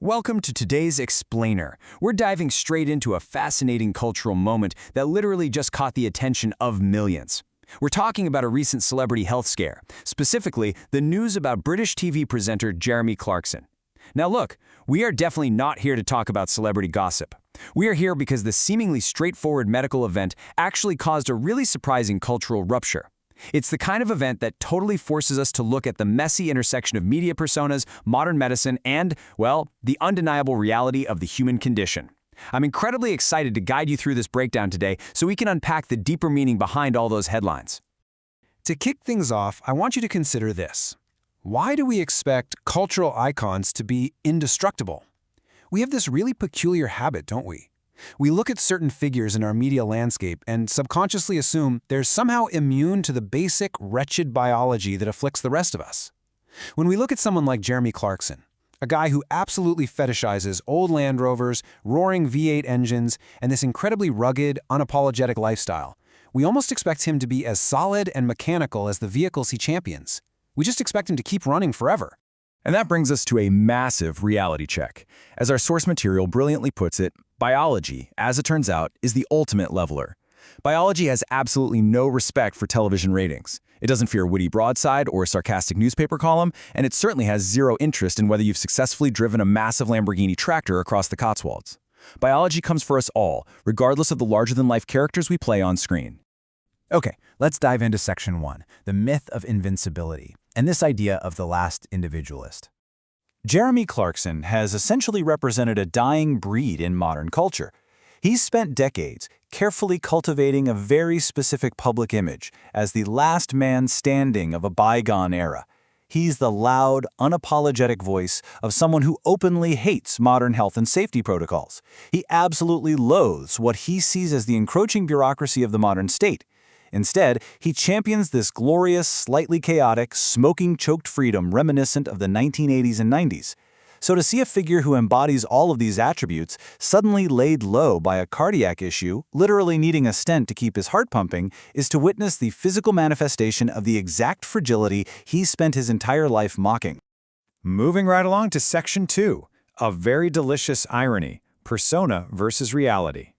Welcome to today's Explainer. We're diving straight into a fascinating cultural moment that literally just caught the attention of millions. We're talking about a recent celebrity health scare, specifically the news about British TV presenter Jeremy Clarkson. Now look, we are definitely not here to talk about celebrity gossip. We are here because the seemingly straightforward medical event actually caused a really surprising cultural rupture. It's the kind of event that totally forces us to look at the messy intersection of media personas, modern medicine, and, well, the undeniable reality of the human condition. I'm incredibly excited to guide you through this breakdown today so we can unpack the deeper meaning behind all those headlines. To kick things off, I want you to consider this. Why do we expect cultural icons to be indestructible? We have this really peculiar habit, don't we? We look at certain figures in our media landscape and subconsciously assume they're somehow immune to the basic, wretched biology that afflicts the rest of us. When we look at someone like Jeremy Clarkson, a guy who absolutely fetishizes old Land Rovers, roaring V8 engines, and this incredibly rugged, unapologetic lifestyle, we almost expect him to be as solid and mechanical as the vehicles he champions. We just expect him to keep running forever. And that brings us to a massive reality check. As our source material brilliantly puts it, biology, as it turns out, is the ultimate leveler. Biology has absolutely no respect for television ratings. It doesn't fear a witty broadside or a sarcastic newspaper column, and it certainly has zero interest in whether you've successfully driven a massive Lamborghini tractor across the Cotswolds. Biology comes for us all, regardless of the larger-than-life characters we play on screen. Okay, let's dive into Section 1, the myth of invincibility, and this idea of the last individualist. Jeremy Clarkson has essentially represented a dying breed in modern culture. He's spent decades carefully cultivating a very specific public image as the last man standing of a bygone era. He's the loud, unapologetic voice of someone who openly hates modern health and safety protocols. He absolutely loathes what he sees as the encroaching bureaucracy of the modern state. Instead, he champions this glorious, slightly chaotic, smoking-choked freedom reminiscent of the 1980s and 90s. So to see a figure who embodies all of these attributes suddenly laid low by a cardiac issue, literally needing a stent to keep his heart pumping, is to witness the physical manifestation of the exact fragility he spent his entire life mocking. Moving right along to Section 2, a very delicious irony, persona versus reality.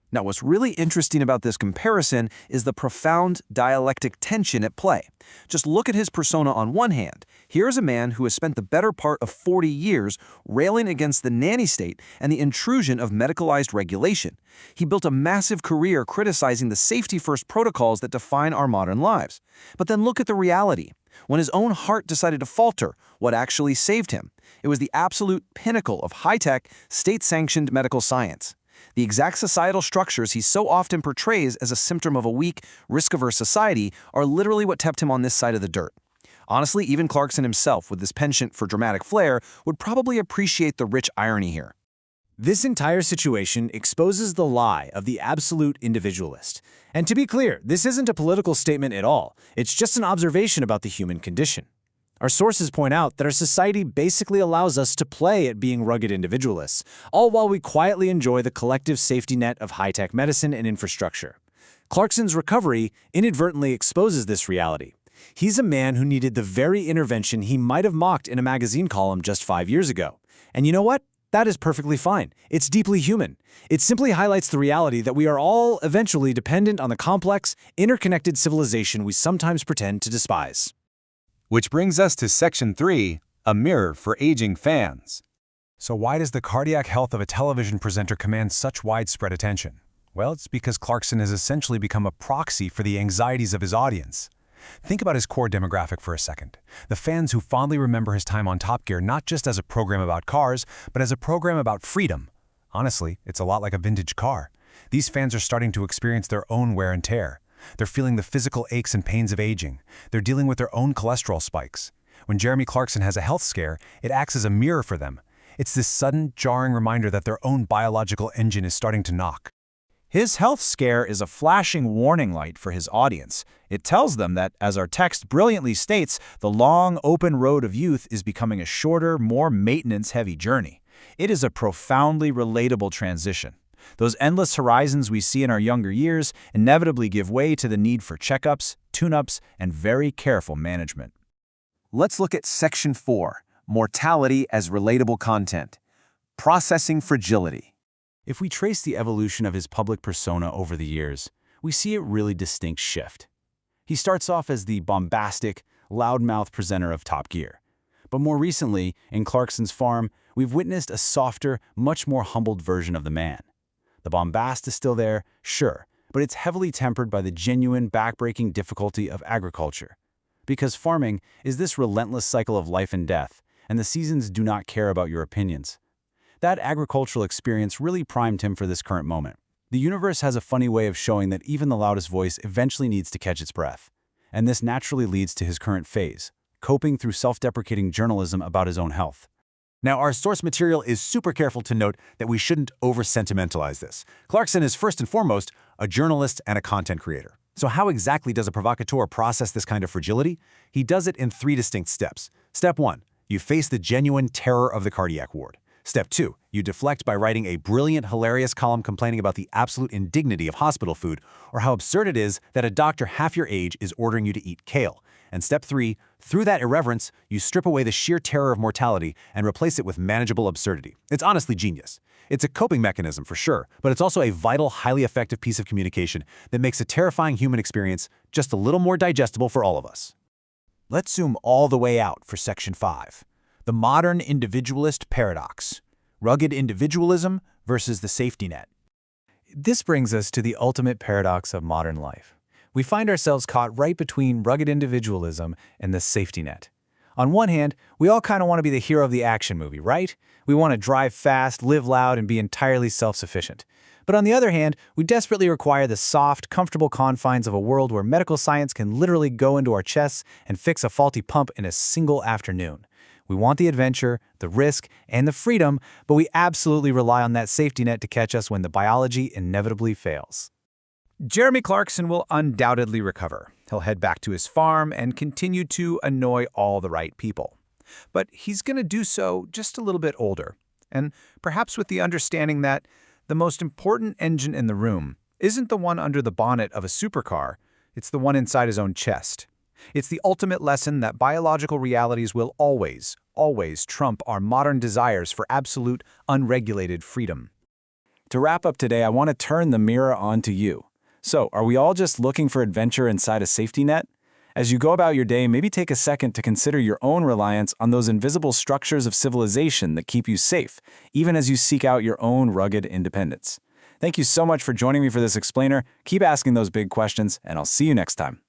Now, what's really interesting about this comparison is the profound dialectic tension at play. Just look at his persona on one hand. Here's a man who has spent the better part of 40 years railing against the nanny state and the intrusion of medicalized regulation. He built a massive career criticizing the safety-first protocols that define our modern lives. But then look at the reality. When his own heart decided to falter, what actually saved him? It was the absolute pinnacle of high-tech, state-sanctioned medical science. The exact societal structures he so often portrays as a symptom of a weak, risk-averse society are literally what kept him on this side of the dirt. Honestly, even Clarkson himself, with this penchant for dramatic flair, would probably appreciate the rich irony here. This entire situation exposes the lie of the absolute individualist. And to be clear, this isn't a political statement at all. It's just an observation about the human condition. Our sources point out that our society basically allows us to play at being rugged individualists, all while we quietly enjoy the collective safety net of high-tech medicine and infrastructure. Clarkson's recovery inadvertently exposes this reality. He's a man who needed the very intervention he might have mocked in a magazine column just 5 years ago. And you know what? That is perfectly fine. It's deeply human. It simply highlights the reality that we are all eventually dependent on the complex, interconnected civilization we sometimes pretend to despise. Which brings us to Section 3, a mirror for aging fans. So why does the cardiac health of a television presenter command such widespread attention? Well, it's because Clarkson has essentially become a proxy for the anxieties of his audience. Think about his core demographic for a second. The fans who fondly remember his time on Top Gear not just as a program about cars, but as a program about freedom. Honestly, it's a lot like a vintage car. These fans are starting to experience their own wear and tear. They're feeling the physical aches and pains of aging. They're dealing with their own cholesterol spikes. When Jeremy Clarkson has a health scare, it acts as a mirror for them. It's this sudden, jarring reminder that their own biological engine is starting to knock. His health scare is a flashing warning light for his audience. It tells them that, as our text brilliantly states, the long, open road of youth is becoming a shorter, more maintenance-heavy journey. It is a profoundly relatable transition. Those endless horizons we see in our younger years inevitably give way to the need for checkups, tune-ups, and very careful management. Let's look at Section 4, Mortality as Relatable Content. processing fragility. If we trace the evolution of his public persona over the years, we see a really distinct shift. He starts off as the bombastic, loudmouth presenter of Top Gear. But more recently, in Clarkson's farm, we've witnessed a softer, much more humbled version of the man. The bombast is still there, sure, but it's heavily tempered by the genuine, backbreaking difficulty of agriculture. Because farming is this relentless cycle of life and death, and the seasons do not care about your opinions. That agricultural experience really primed him for this current moment. The universe has a funny way of showing that even the loudest voice eventually needs to catch its breath. And this naturally leads to his current phase, coping through self-deprecating journalism about his own health. Now, our source material is super careful to note that we shouldn't over-sentimentalize this. Clarkson is first and foremost a journalist and a content creator. So how exactly does a provocateur process this kind of fragility? He does it in 3 distinct steps. Step 1, you face the genuine terror of the cardiac ward. Step 2, you deflect by writing a brilliant, hilarious column complaining about the absolute indignity of hospital food or how absurd it is that a doctor half your age is ordering you to eat kale. And step 3, through that irreverence, you strip away the sheer terror of mortality and replace it with manageable absurdity. It's honestly genius. It's a coping mechanism for sure, but it's also a vital, highly effective piece of communication that makes a terrifying human experience just a little more digestible for all of us. Let's zoom all the way out for Section 5. The modern individualist paradox. Rugged individualism versus the safety net. This brings us to the ultimate paradox of modern life. We find ourselves caught right between rugged individualism and the safety net. On one hand, we all kind of want to be the hero of the action movie, right? We want to drive fast, live loud, and be entirely self-sufficient. But on the other hand, we desperately require the soft, comfortable confines of a world where medical science can literally go into our chests and fix a faulty pump in a single afternoon. We want the adventure, the risk, and the freedom, but we absolutely rely on that safety net to catch us when the biology inevitably fails. Jeremy Clarkson will undoubtedly recover. He'll head back to his farm and continue to annoy all the right people. But he's going to do so just a little bit older, and perhaps with the understanding that the most important engine in the room isn't the one under the bonnet of a supercar, it's the one inside his own chest. It's the ultimate lesson that biological realities will always trump our modern desires for absolute, unregulated freedom. To wrap up today, I want to turn the mirror onto you. So, are we all just looking for adventure inside a safety net? As you go about your day, maybe take a second to consider your own reliance on those invisible structures of civilization that keep you safe, even as you seek out your own rugged independence. Thank you so much for joining me for this explainer. Keep asking those big questions, and I'll see you next time.